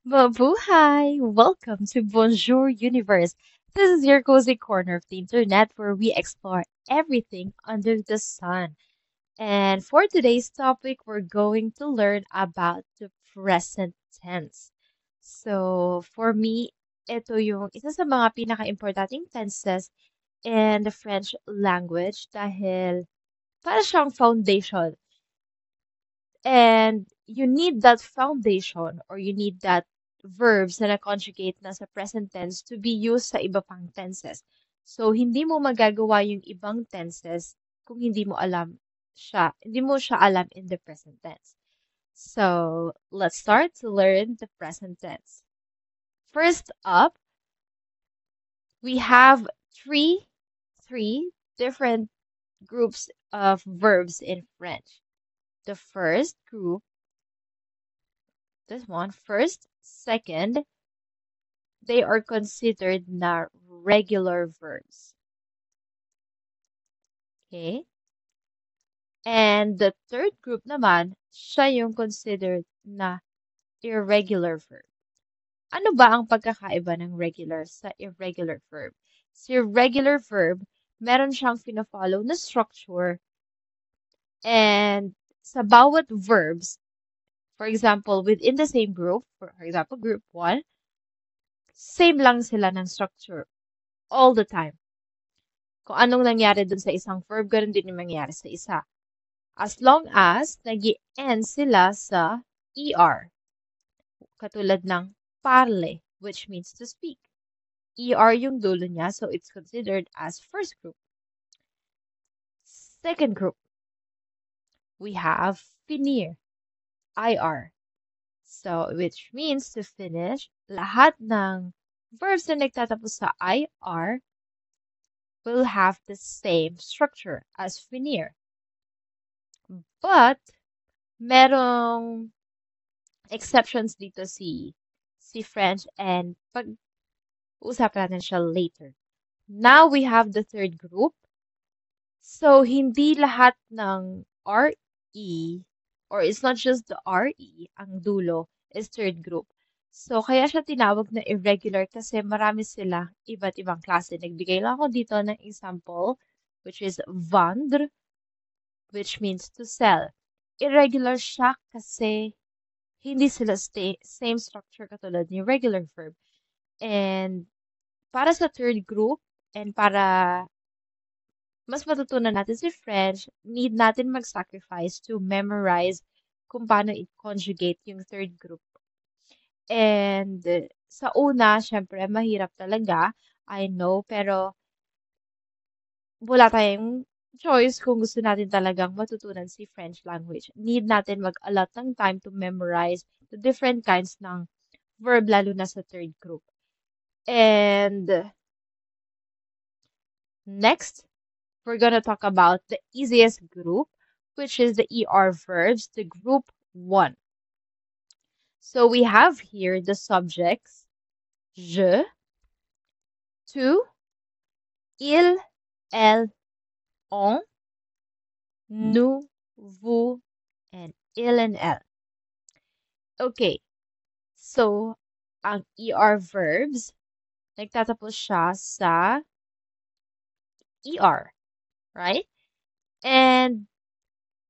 Mabuhay! Welcome to Bonjour Universe. This is your cozy corner of the internet where we explore everything under the sun. And for today's topic, we're going to learn about the present tense. So, for me, ito yung isa sa mga pinaka-importanting tenses in the French language dahil para siyang foundation. And you need that foundation or you need that verbs na na-conjugate na sa present tense to be used sa iba pang tenses. So, hindi mo magagawa yung ibang tenses kung hindi mo siya alam in the present tense. So, let's start to learn the present tense. First up, we have three different groups of verbs in French. The first group this one, first, second, they are considered na regular verbs. Okay? And the third group naman, siya yung considered na irregular verb. Ano ba ang pagkakaiba ng regular sa irregular verb? Sa irregular verb, meron siyang fina-follow na structure and sa bawat verbs, for example, within the same group, for example, group 1, same lang sila ng structure all the time. Kung anong nangyari dun sa isang verb, ganun din yung mangyari sa isa. As long as nag-end sila sa ER. Katulad ng parle, which means to speak. ER yung dulo niya, so it's considered as first group. Second group, we have finir, IR. So, which means to finish, lahat ng verbs na nagtatapos sa IR will have the same structure as finir. But, merong exceptions dito si French and pag-usapan natin siya later. Now, we have the third group. So, hindi lahat ng RE, or it's not just the RE, ang dulo, is third group. So, kaya siya tinawag na irregular kasi marami sila iba't ibang klase. Nagbigay lang ako dito ng example, which is vendre, which means to sell. Irregular siya kasi hindi sila same structure katulad ni regular verb. And para sa third group, and para mas matutunan natin si French, need natin mag-sacrifice to memorize kung paano i-conjugate yung third group. And sa una, syempre, mahirap talaga. I know, pero wala tayong choice kung gusto natin talagang matutunan si French language. Need natin mag-allot ng time to memorize the different kinds ng verb, lalo na sa third group. And next, we're going to talk about the easiest group, which is the ER verbs, the group 1. So we have here the subjects, je, tu, il, elle, on, nous, vous, and il and elle. Okay, so ang ER verbs, nagtatapos siya sa ER, right? And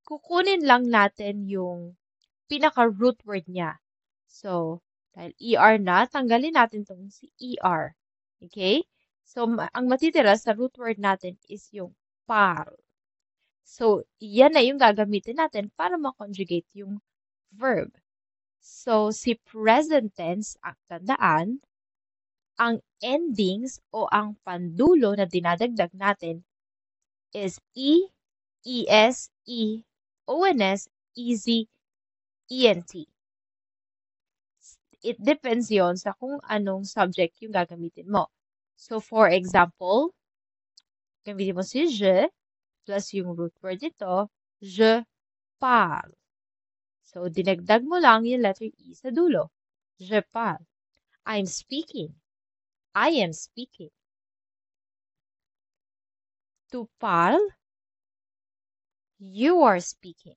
kukunin lang natin yung pinaka-root word niya. So, dahil ER na, tanggalin natin itong si ER. Okay? So, ang matitira sa root word natin is yung par. So, yan na yung gagamitin natin para ma-conjugate yung verb. So, si present tense, ang tandaan, ang endings o ang pandulo na dinadagdag natin is E, ES, E, ONS, EZ, ENT. It depends yon sa kung anong subject yung gagamitin mo. So, for example, gamitin mo si je plus yung root word nito, je parle. So, dinagdag mo lang yung letter E sa dulo. Je parle. I'm speaking. I am speaking. Tu parles. You are speaking.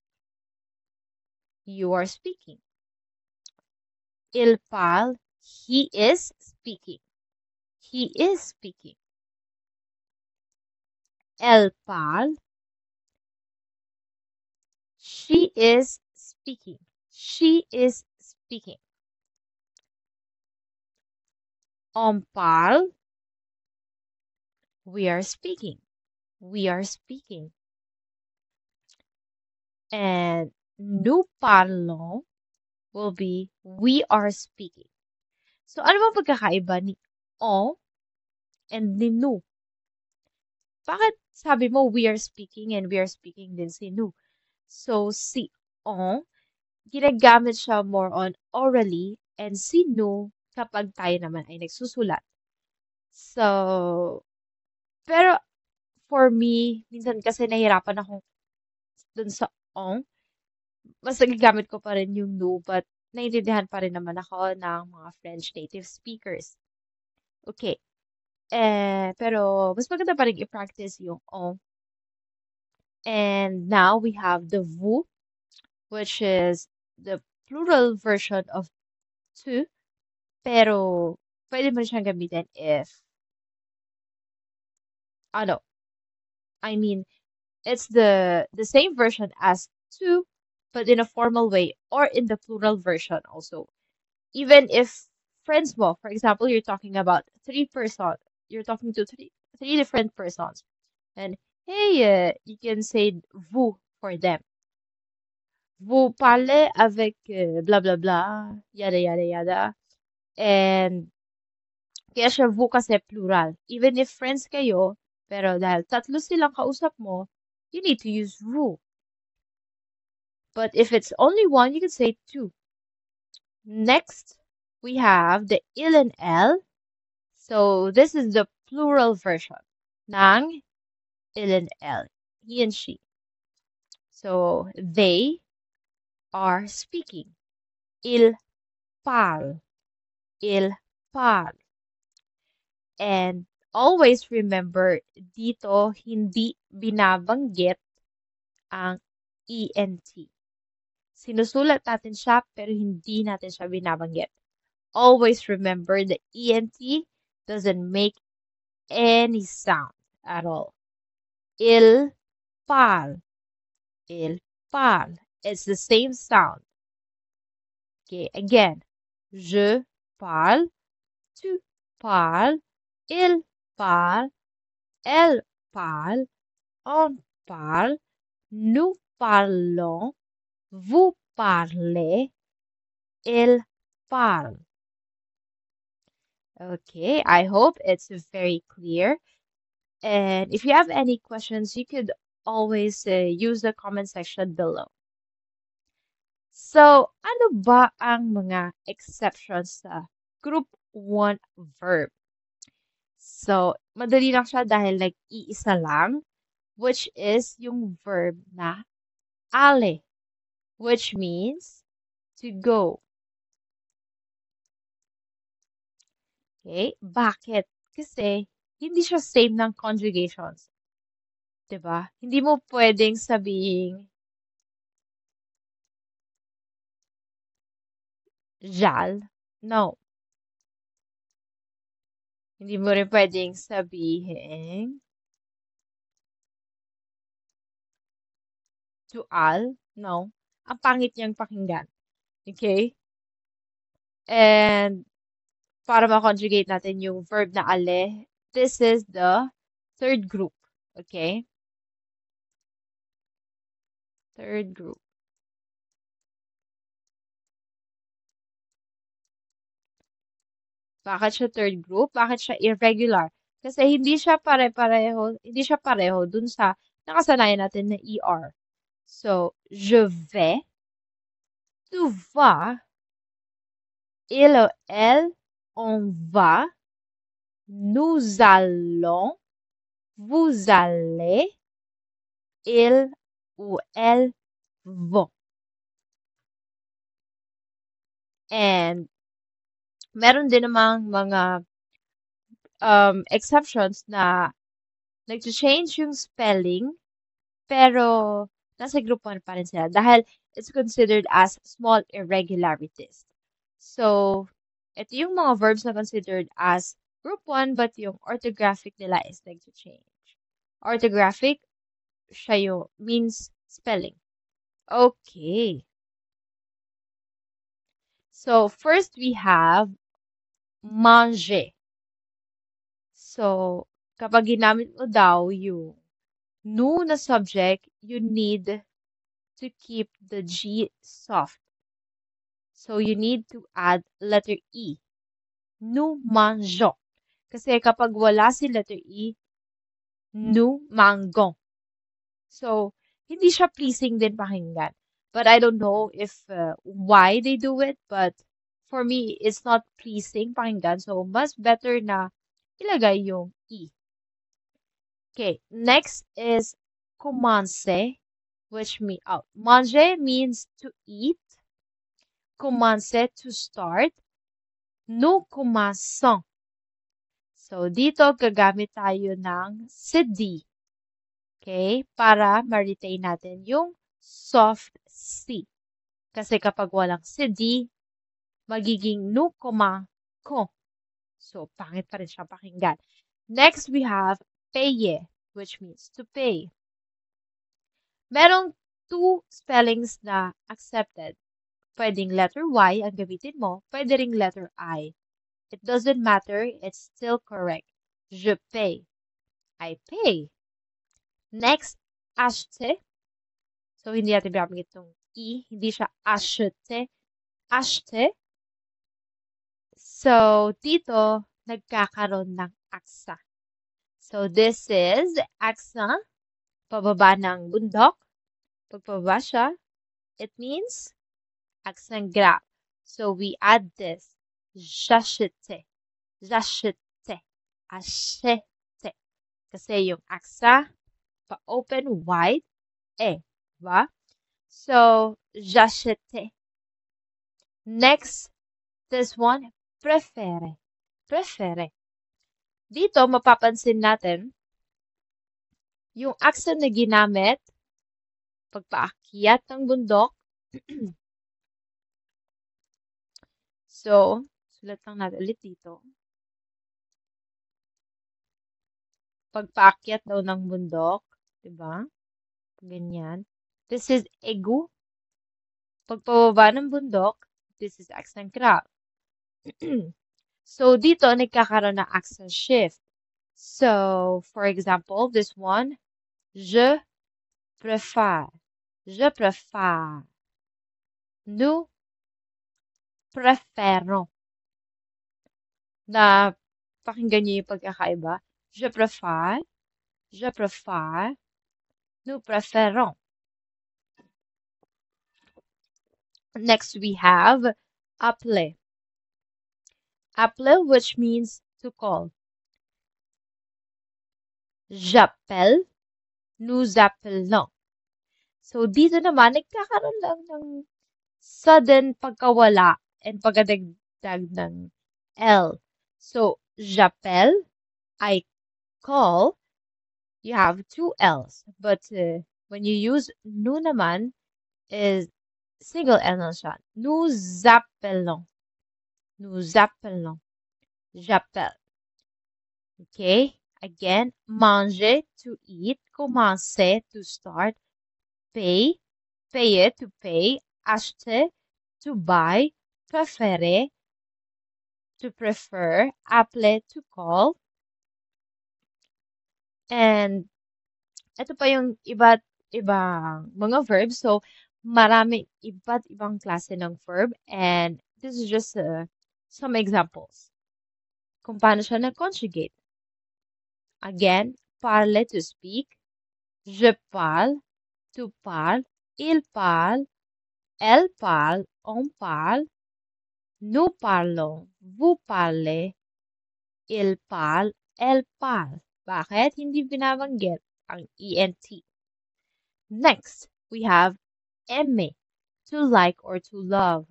You are speaking. Il parle. He is speaking. He is speaking. Elle parle. She is speaking. She is speaking. On parle. We are speaking. We are speaking. And nous parlons will be we are speaking. So, ano bang pagkakaiba ni on and ni nous? Bakit sabi mo we are speaking and we are speaking din si nous? So, si on, ginagamit siya more on orally and si nous kapag tayo naman ay nagsusulat. So, pero for me, minsan kasi nahirapan ako dun sa on. Mas nagagamit ko pa rin yung nous, but naiintindihan pa rin naman ako ng mga French native speakers. Okay. Pero mas maganda pa rin i-practice yung on. And now we have the vous, which is the plural version of tu, pero pwede mo siyang gamitin if, ano, I mean, it's the same version as tu, but in a formal way, or in the plural version also. Even if friends mo, for example, you're talking about you're talking to three different persons, and hey, you can say vous for them. Vous parlez avec blah blah blah, yada yada yada. And kaya siya vous kasi plural. Even if friends kayo, pero dahil tatlo silang kausap mo, you need to use vous. But if it's only one, you can say two. Next, we have the il and elle. So this is the plural version ng il and elle, he and she. So they are speaking. Il parle. Il parle. And always remember, dito hindi binabanggit ang ENT. Sinusulat natin siya pero hindi natin siya binabanggit. Always remember the ENT doesn't make any sound at all. Il parle. Il parle. It's the same sound. Okay, again. Je parle. Tu parles. Il parle. Elle parle. On parle. Nous parlons. Vous parlez. Il parle. Okay, I hope it's very clear. And if you have any questions, you could always use the comment section below. So, ano ba ang mga exceptions sa group 1 verb? So, madali lang siya dahil nag-iisa lang, which is yung verb na ale, which means to go. Okay? Bakit? Kasi hindi siya same ng conjugations. 'Di ba? Hindi mo pwedeng sabihin jal. No. Hindi mo rin pwedeng sabihin tual. No. Ang pangit niyang pakinggan. Okay? And para ma-conjugate natin yung verb na ale, this is the third group. Okay? Third group. Bakit siya third group? Bakit siya irregular? Kasi hindi siya pareho dun sa nakasanayan natin na ER. So, je vais, tu vas, il ou elle, on va, nous allons, vous allez, il ou elle vont. And meron din namang mga exceptions na nag-change yung spelling, pero nasa group 1 pa rin sila dahil it's considered as small irregularities. So, ito yung mga verbs na considered as group 1 but yung orthographic nila is nag-change. Orthographic, siya yung means spelling. Okay. So, first we have manger. So, kapag ginamit mo daw yung nu na subject, you need to keep the G soft. So, you need to add letter E. Nous mangeons. Kasi kapag wala si letter E, nous mangeons. So, hindi siya pleasing din pakinggan. But I don't know if why they do it, but for me, it's not pleasing pakinggan. So, mas better na ilagay yung E. Okay, next is commencer, which means, manger means to eat. Commencer, to start. Nous commençons. So, dito gagamit tayo ng CD. Okay? Para ma-retain natin yung soft C. Kasi kapag walang CD, magiging nous commençons. So, pangit pa rin siya pakinggan. Next, we have payer, which means to pay. Merong two spellings na accepted. Pwedeng letter Y ang gamitin mo, pwede ring letter I. It doesn't matter, it's still correct. Je paye. I pay. Next, acheter. So, hindi natin binabangit itong E. Hindi siya acheter. Acheter. So, dito, nagkakaroon ng aksa. So, this is accent. Pababa ng bundok. Pag pababa siya, it means accent grave. So, we add this. J'achète. J'achète. Achète. Kasi yung aksa, pa-open wide, diba? So, j'achète. Next, this one, préféré. Préféré. Dito, mapapansin natin, yung aksa na ginamit, pagpaakyat ng bundok. So, sulat lang natin ulit dito. Pagpaakyat daw ng bundok, diba? Ganyan. This is aigu. Pagpababa ng bundok, this is accent grave. So, dito, nagkakaroon ng accent shift. So, for example, this one, je préfère. Je préfère. Nous préférons. Na pakinggan niyo yung pagkakaiba. Je préfère. Je préfère. Nous préférons. Next, we have appeler. Appeler, which means to call. J'appelle. Nous appelons. So, dito naman, nagkakaroon lang ng sudden pagkawala and pagkadagdag ng L. So, j'appelle, I call, you have two L's. But when you use nous naman, is single L na siya. Nous appelons. Nous appelons. J'appelle. Okay? Again, manger, to eat. Commencer, to start. Pay, payer, to pay. Acheter, to buy. Préférer, to prefer. Appeler, to call. And ito pa yung iba't ibang mga verbs. So, marami iba't ibang klase ng verb. And this is just some examples. Kung paano siya na-conjugate. Again, parler, to speak. Je parle, tu parles. Il parle, elle parle, on parle. Nous parlons, vous parlez. Il parle, elle parle. Bakit hindi binabanggit ang ENT? Next, we have aimer, to like or to love.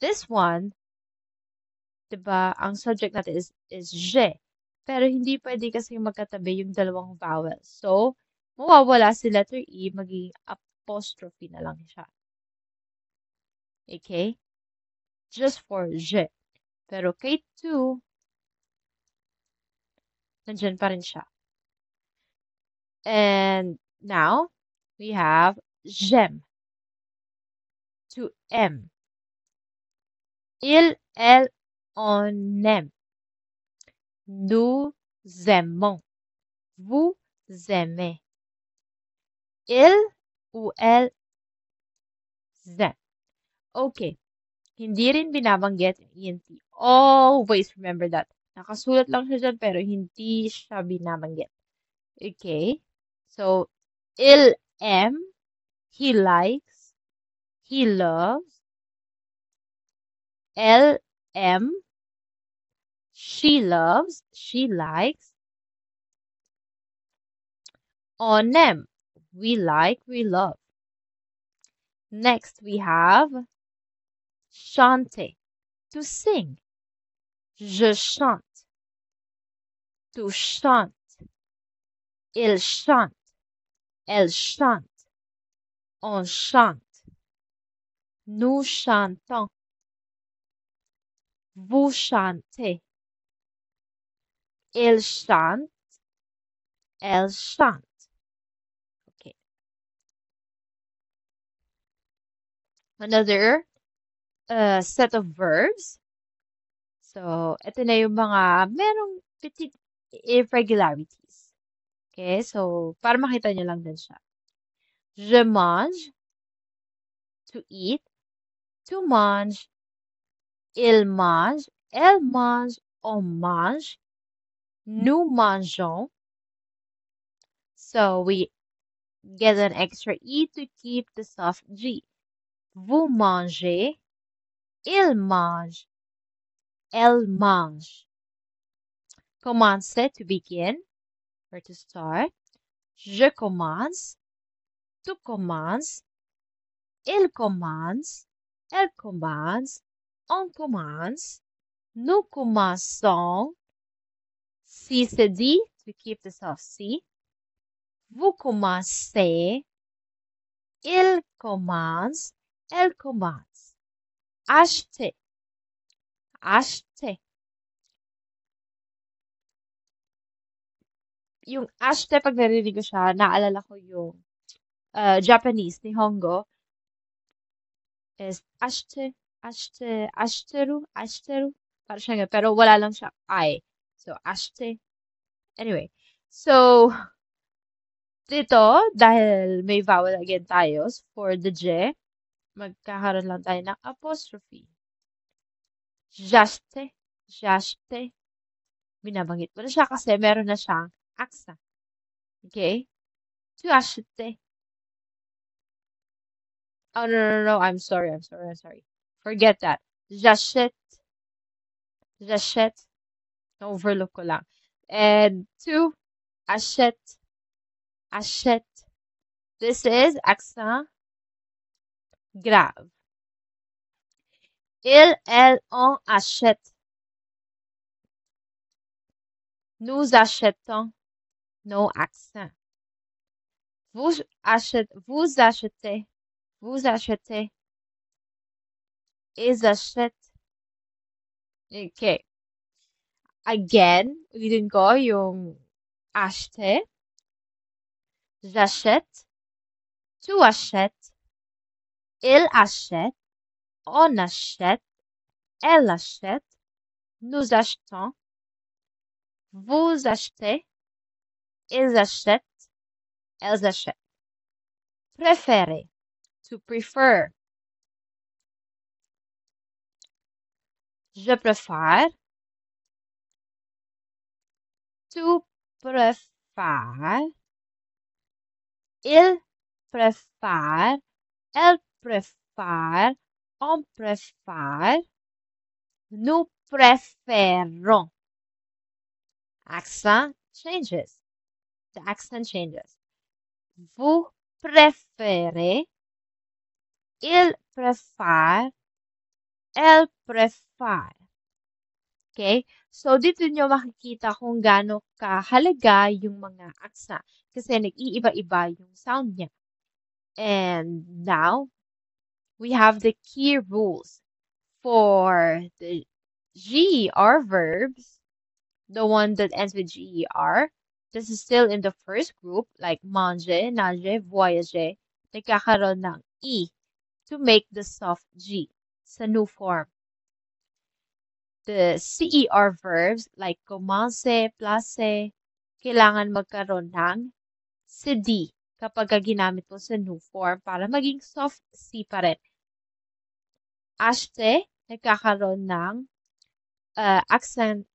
This one, diba, ang subject natin is je. Pero hindi pwede kasi magkatabi yung dalawang vowels. So, mawawala si letter E, magiging apostrophe na lang siya. Okay? just for je. Pero kay to, nandyan pa rin siya. And now, we have j'aime, to aime. Il, elle, on aime. Nous aimons. Vous aimez. Il ou elle aime. Okay. Hindi rin binabanggit yung ENT. Always remember that. Nakasulat lang siya dyan, pero hindi siya binabanggit. Okay? So, il aime, he likes, he loves. Elle aime, she loves, she likes. On aime, we like, we love. Next, we have chanter, to sing. Je chante, to chante. Il chante, elle chante. On chante. Nous chantons. Vous chantez. Il chante, elle chante. Okay. Another set of verbs. So, ito na yung mga merong petite irregularities. Okay, so para makita nyo lang din siya. Je mange, to eat. To mange, il mange, elle mange, on mange. Nous mangeons. So we get an extra E to keep the soft G. Vous mangez, il mange, elle mange. Commencer, to begin or to start. Je commence, tu commences, il commence, elle commence, on commence, nous commençons. Si se dit, to keep the soft C. Vous commencez, il commence, elle commence. Acheter, acheter. Yung acheter, pag narinig ko siya, naalala ko yung Japanese, Nihongo, is acheter, acheter, acheteru, acheteru. Para siya nga, pero wala lang siya I. So, acheter. Anyway, so, dito, dahil may vowel again tayo for the J, magkakaroon lang tayo ng apostrophe. J'achete, j'achete. Binabanggit mo na siya kasi meron na siyang accent. Okay? Tu acheter. Oh, no. I'm sorry. Forget that. J'achète. J'achète. Overlook ko lang. And tu achète. Achète. This is accent grave. Il, elle, on achète. Nous achetons. No accent. Vous achetez. Vous achetez. Ils achètent. Okay. Again, ulitin ko yung acheter. J'achète. Tu achètes. Il achète. On achète. Elle achète. Nous achetons. Vous achetez. Ils achètent. Elles achètent. Préférer. To prefer. Je préfère. Tu préfères. Il préfère. Elle préfère. On préfère. Nous préférons. Accent changes. The accent changes. Vous préférez. Il préfère. Elle préfère. Okay? So, dito nyo makikita kung gaano kahalaga yung mga accent. Kasi nag-iiba-iba yung sound niya. And now, we have the key rules For the GER verbs, the one that ends with GER, this is still in the first group, like manger, nager, voyager, nagkakaroon ng E to make the soft G sa new form. The CER verbs, like commencer, placer, kailangan magkaroon ng CD kapag ginamit mo sa new form para maging soft C pa rin. Acheter, nagkakaroon ng accent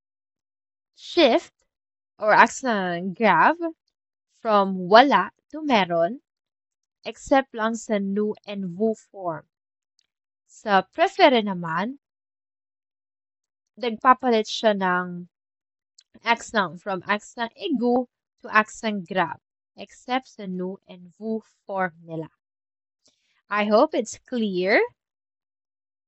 shift or accent grave from wala to meron, except lang sa nu and vu form. Sa prefere naman, nagpapalit siya ng accent from accent aigu to accent grave, except sa nu and vu form nila. I hope it's clear.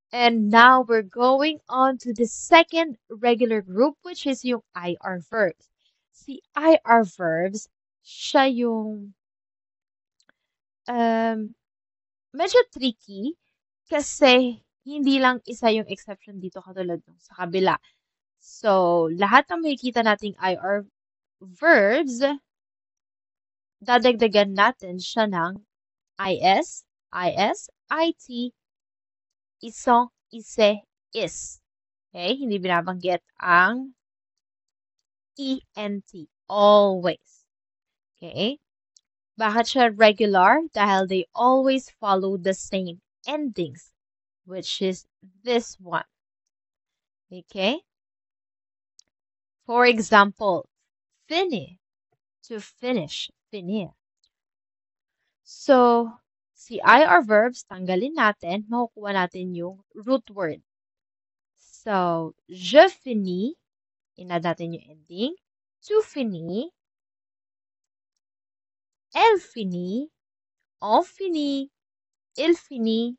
And now we're going on to the second regular group, which is yung IR verbs. Si IR verbs, siya yung medyo tricky kasi hindi lang isa yung exception dito katulad ng sa kabila. So, lahat ng makikita nating IR verbs, dadagdagan natin siya ng IS, IT, isang, ise, is. Okay? Hindi binabanggit ang ENT. Always. Okay? Bakit siya regular? Dahil they always follow the same endings, which is this one. Okay? For example, finir, to finish, finir. So, si IR verbs, tanggalin natin, makukuha natin yung root word. So, je finis, inad natin yung ending. Tu finis, elle finit, on finit, il finit,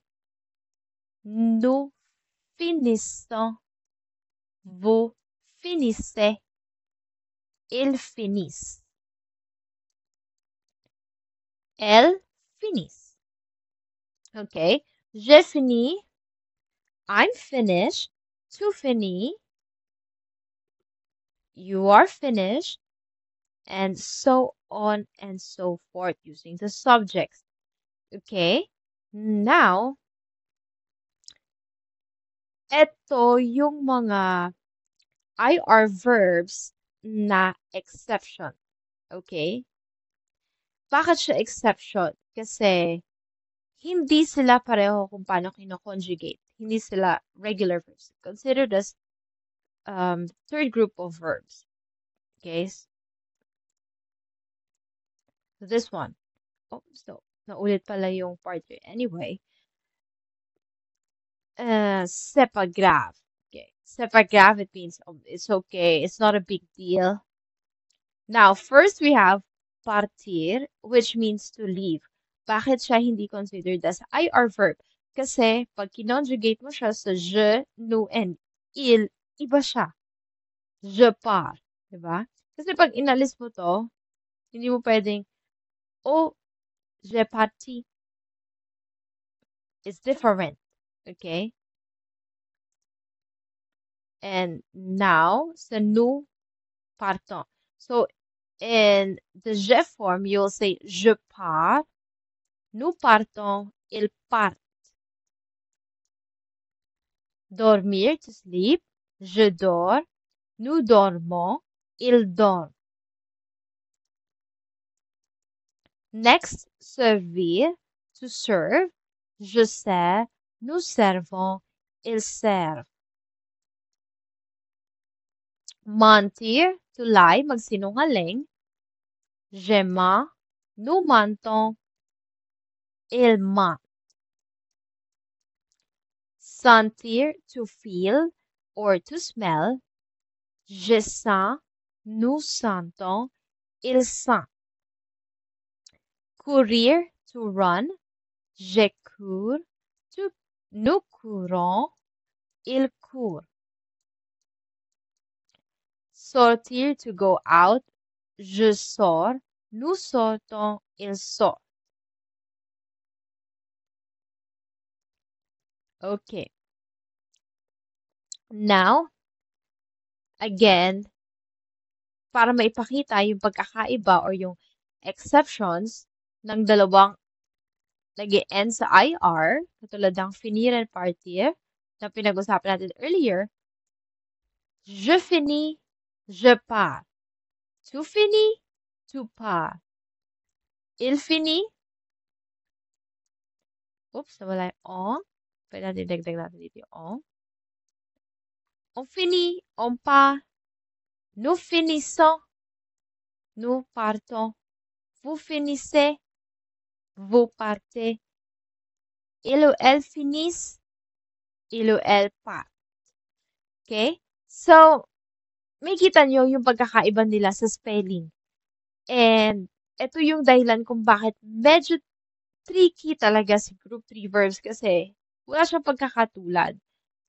nous finissons, vous finissez, ils finissent. Elles finissent. Okay, je finis, I'm finished, tu finis, you are finished, and so on and so forth using the subjects. Okay, now, eto yung mga IR verbs na exception. Okay? Bakit siya exception? Kasi hindi sila pareho kung paano kino-conjugate. Hindi sila regular verbs. Considered as third group of verbs. Okay? So this one. Oh, so, naulit pala yung part 3. Anyway, c'est pas grave. Okay. C'est pas grave, it means it's okay. It's not a big deal. Now, first we have partir, which means to leave. Bakit siya hindi considered as IR verb? Kasi pag kinonjugate mo siya sa je, nous, and il, iba siya. Je pars. Diba? Kasi pag inalis mo to, hindi mo pwedeng, oh, je parti. It's different. Okay? And now, sa nous partons. So, in the je form, you'll say je pars, nous partons, il part. Dormir, to sleep, je dors, nous dormons, il dort. Next, servir, to serve, je sers, nous servons, il sert. Mentir, to lie, magsinungaling, je mens, nous mentons, il ment. Sentir, to feel or to smell, je sens, nous sentons, il sent. Courir, to run, je cours, nous courons, il court. Sortir, to go out, je sors, nous sortons, il sort. Okay. Now, again, para maipakita yung pagkakaiba or yung exceptions ng dalawang nag-end sa IR, katulad ng finir and partir na pinag-usapan natin earlier, je finis, je pars. Tu finis, tu pars. Il finit, oops, nawala yung on. Pwede natin dagdag natin dito yung on. On finit, on part. Nous finissons, nous partons. Vous finissez, vous partez. Il ou elle finissent, il ou elle part. Okay? So, may kita nyo yung pagkakaiba nila sa spelling. And ito yung dahilan kung bakit medyo tricky talaga si group 3 verbs kasi wala siyang pagkakatulad.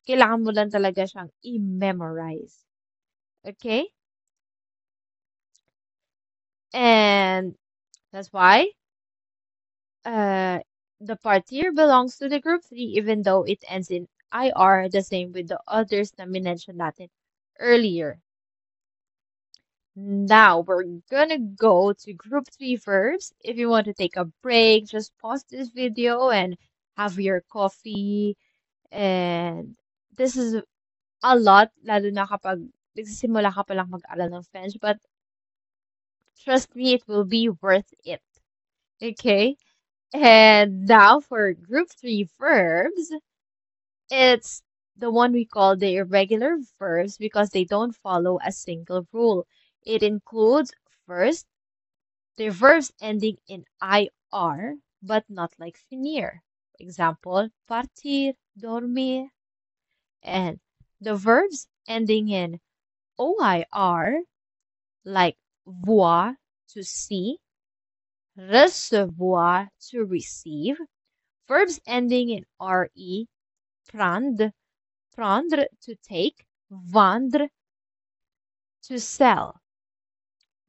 Kailangan mo lang talaga siyang i-memorize. Okay? And that's why the part here belongs to the group 3 even though it ends in IR, the same with the others na minention natin earlier. Now we're gonna go to group 3 verbs. If you want to take a break, just pause this video and have your coffee. And this is a lot, lalo na kapag nagsisimula ka palang mag-aral ng French. But trust me, it will be worth it. Okay? And now for group 3 verbs, it's the one we call the irregular verbs because they don't follow a single rule. It includes, first, the verbs ending in IR, but not like finir. Example, partir, dormir. And the verbs ending in OIR, like voir, to see, recevoir, to receive. Verbs ending in RE, prendre, prendre, to take, vendre, to sell.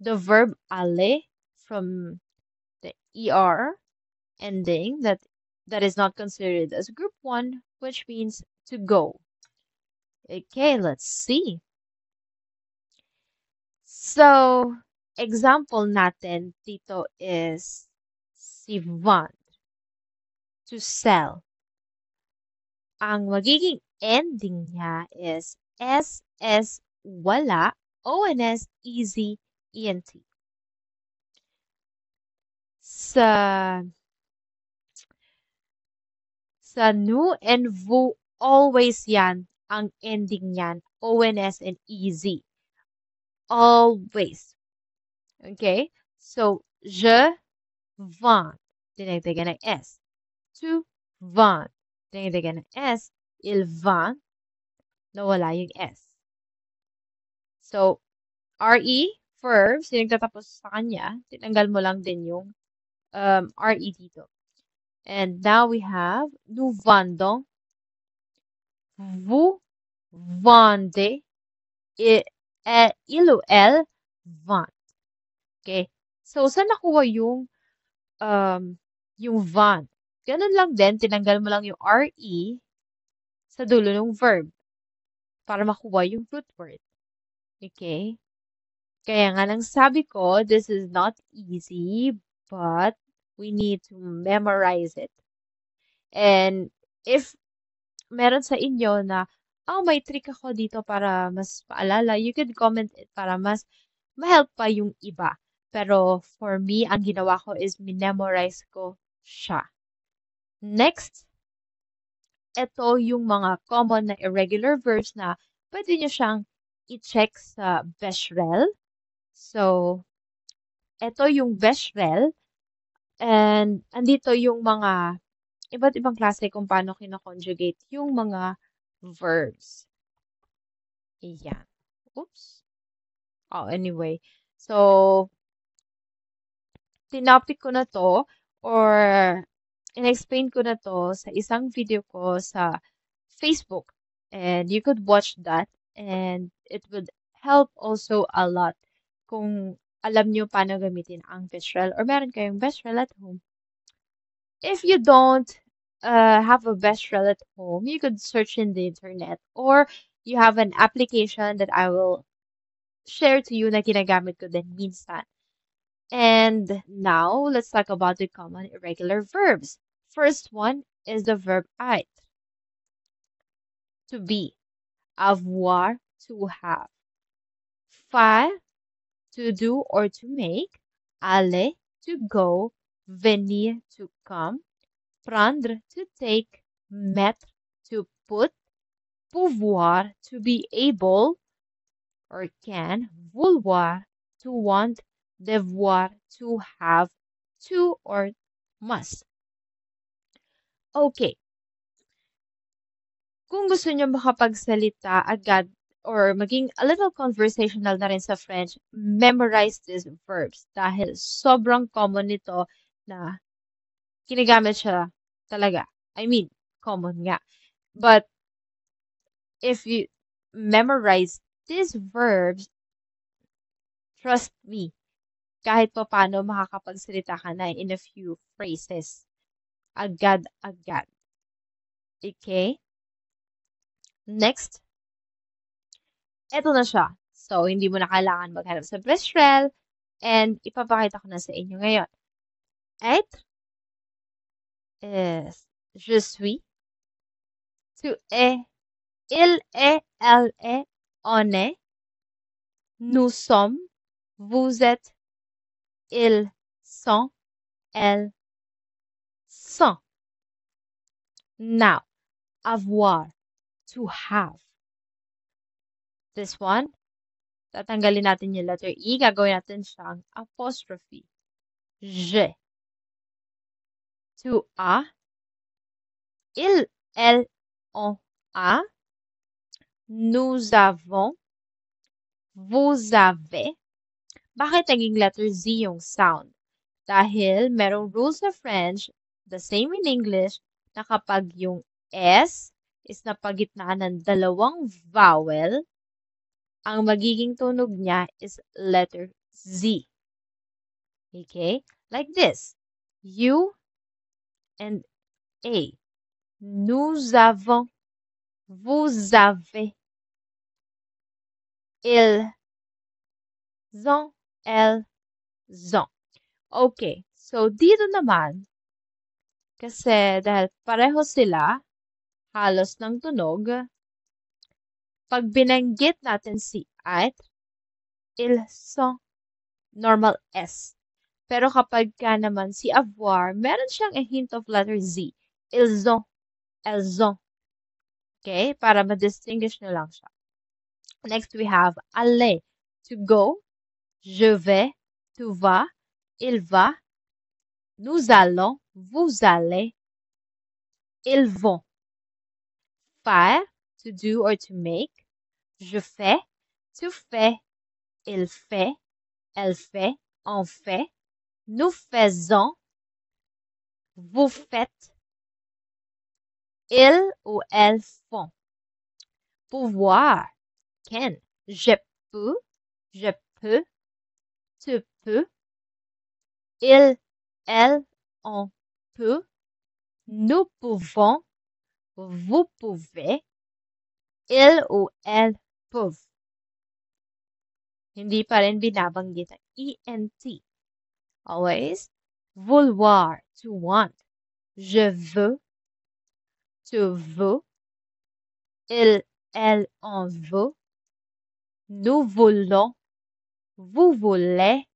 The verb aller from the ER ending that is not considered as group 1, which means to go. Okay, let's see. So, example natin dito is si vendre, to sell. Ang magiging ending niya is SS wala, ONS easy, ENT. Sa nous and vous, always yan, ang ending niyan, ONS and easy. Always. Okay? So, je vends, dinagdagan ng S. Tu vends, dinagdagan ng S. Il vend, nawala yung S. So, RE, verbs, yung nagtatapos sa kanya, tinanggal mo lang din yung RE dito. And now we have nous vendons, vous vendez, il ou elle vend. Okay? So, saan nakuha yung van? Ganun lang din, tinanggal mo lang yung RE sa dulo ng verb para makuha yung root word. Okay? Kaya nga nang sabi ko, this is not easy, but we need to memorize it. And if meron sa inyo na, may trick ako dito para mas paalala, you could comment it para mas ma-help pa yung iba. Pero for me, ang ginawa ko is minemorize ko siya. Next, ito yung mga common na irregular verbs na pwede nyo siyang i-check sa Beshrel. So, ito yung Beshrel. And andito yung mga iba't ibang klase kung paano kino-conjugate yung mga verbs. Ayan. Oops. Oh, anyway. So, tinapik ko na to or in-explain ko na to sa isang video ko sa Facebook. And you could watch that and it would help also a lot kung alam nyo paano gamitin ang Beshrel or meron kayong Beshrel at home. If you don't have a Beshrel at home, you could search in the internet or you have an application that I will share to you na ginagamit ko din minsan. And now, let's talk about the common irregular verbs. First one is the verb être, to be, avoir, to have, faire, to do or to make, aller, to go, venir, to come, prendre, to take, mettre, to put, pouvoir, to be able or can, vouloir, to want, devoir, to have, to or must. Okay. Kung gusto nyo makapagsalita agad or maging a little conversational na rin sa French, memorize these verbs dahil sobrang common nito na ginagamit siya talaga. I mean, common nga. But if you memorize these verbs, trust me, kahit pa paano makakapagsalita ka na in a few phrases. Agad-agad. Okay? Next. Eto na siya. So, hindi mo na kailangan maghanap sa Bristol. And ipapakita ko na sa inyo ngayon. Être is je suis. Tu es. Il est. Elle est. On est. Nous sommes. Vous êtes. Ils sont. Elles sont. Now, avoir. To have. This one, tatanggalin natin yung letter E. Gagawin natin siyang apostrophe. Je. Tu as. Il, elle, on a. Nous avons. Vous avez. Bakit naging letter Z yung sound? Dahil merong rules sa French, the same in English, na kapag yung S is napagitnaan ng dalawang vowel, ang magiging tunog niya is letter Z. Okay? Like this. U and A. Nous avons. Vous avez. Ils ont. Elles ont. Okay. So, dito naman, kasi dahil pareho sila, halos ng tunog, pag binanggit natin si at, ils sont, normal S. Pero kapag ka naman si avoir, meron siyang a hint of letter Z. Ils ont, elles ont. Okay? Para ma-distinguish nyo lang siya. Next, we have aller, to go. Je vais, tu vas. Il va. Nous allons, vous allez. Ils vont. Faire, to do or to make. Je fais, tu fais. Il fait, elle fait, on fait. Nous faisons, vous faites. Ils ou elles font. Pouvoir, can. Je peux, tu peux. Il, elle, on peut. Nous pouvons, vous pouvez. Il ou elles peuvent. Hindi pa rin binabanggit ang ENT. Always. Vouloir, to want. Je veux, tu veux. Il, elle, on veut. Nous voulons, vous voulez.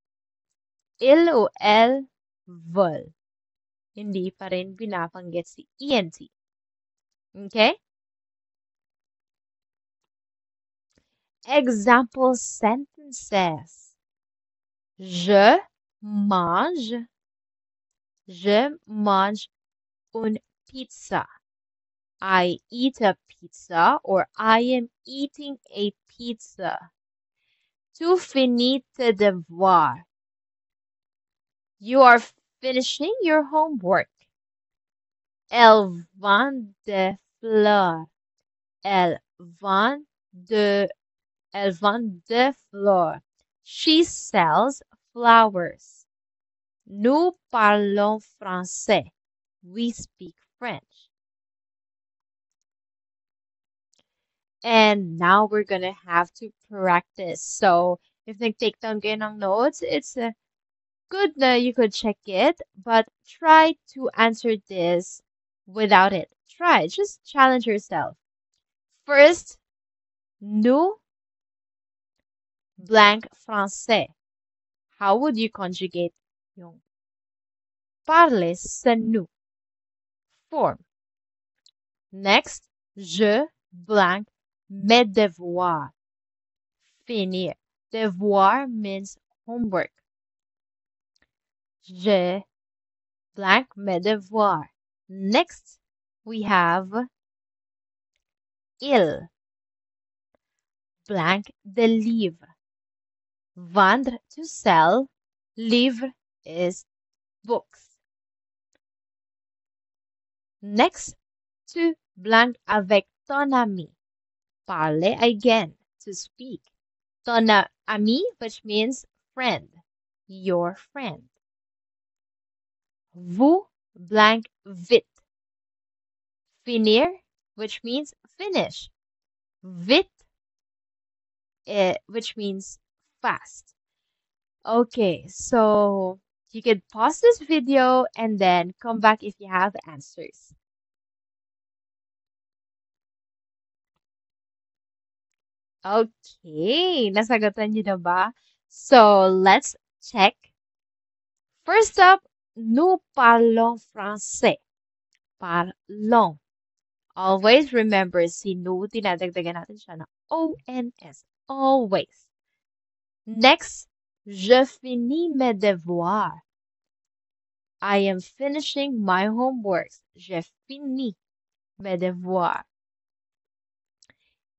Il ou elles veulent. Hindi pa rin binabanggit si ENT. Okay? Example sentences. Je mange une pizza. I eat a pizza or I am eating a pizza. Tu finis tes devoirs. You are finishing your homework. Elle vend des fleurs. Elle vend des fleurs. She sells flowers. Nous parlons français. We speak French. And now we're gonna have to practice. So if nag-take down kayo ng notes, it's good na you could check it, but try to answer this without it. Try, just challenge yourself. First, nous blank français. How would you conjugate yung parler sa nous form? Next, je blank mes devoirs. Finir. Devoir means homework. Je blank mes devoirs. Next, we have il blank de livre. Vendre, to sell. Livre is books. Next, tu blank avec ton ami. Parler again, to speak. Ton ami, which means friend, your friend. Vous blank vite. Finir, which means finish. Vite, which means fast. Okay, so you can pause this video and then come back if you have answers. Okay, nasagutan niyo na ba? So let's check. First up, nous parlons français. Parlons. Always remember, si nous, dinadagdagan natin siya ng ONS. Always. Next, je finis mes devoirs. I am finishing my homeworks. Je finis mes devoirs.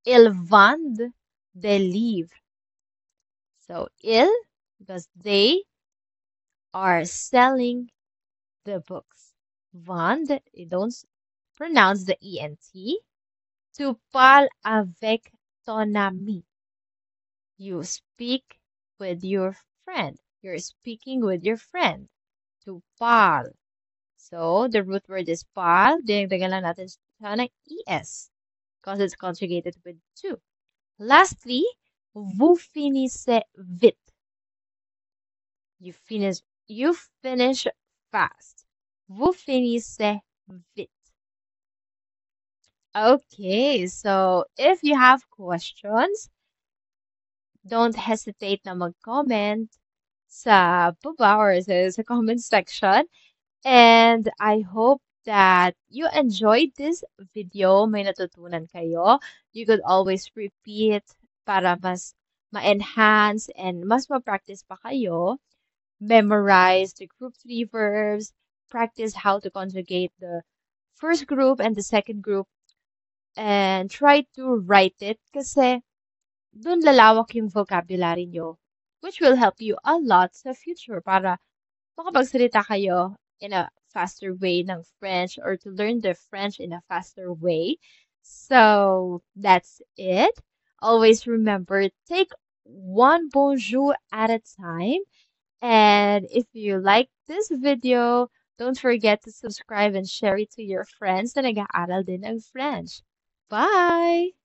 Ils vendent des livres. So, ils, because they are selling the books. Vendre, you don't pronounce the ENT. Tu parles avec ton ami. You speak with your friend. You're speaking with your friend. Tu parles. So, the root word is parle. Dinagdagan lang natin siya ng ES because it's conjugated with to. Lastly, vous finissez vite. You finish fast. Vous finissez vite. Okay, so if you have questions, don't hesitate na mag-comment sa baba or sa comment section. And I hope that you enjoyed this video. May natutunan kayo. You could always repeat para mas ma-enhance and mas ma-practice pa kayo. Memorize the group 3 verbs. Practice how to conjugate the first group and the second group. And try to write it kasi dun lalawak yung vocabulary nyo, which will help you a lot sa future para makapagsalita kayo in a faster way ng French or to learn the French in a faster way. So that's it. Always remember, take one bonjour at a time. And if you like this video, don't forget to subscribe and share it to your friends na nag-aaral din ng French. Bye!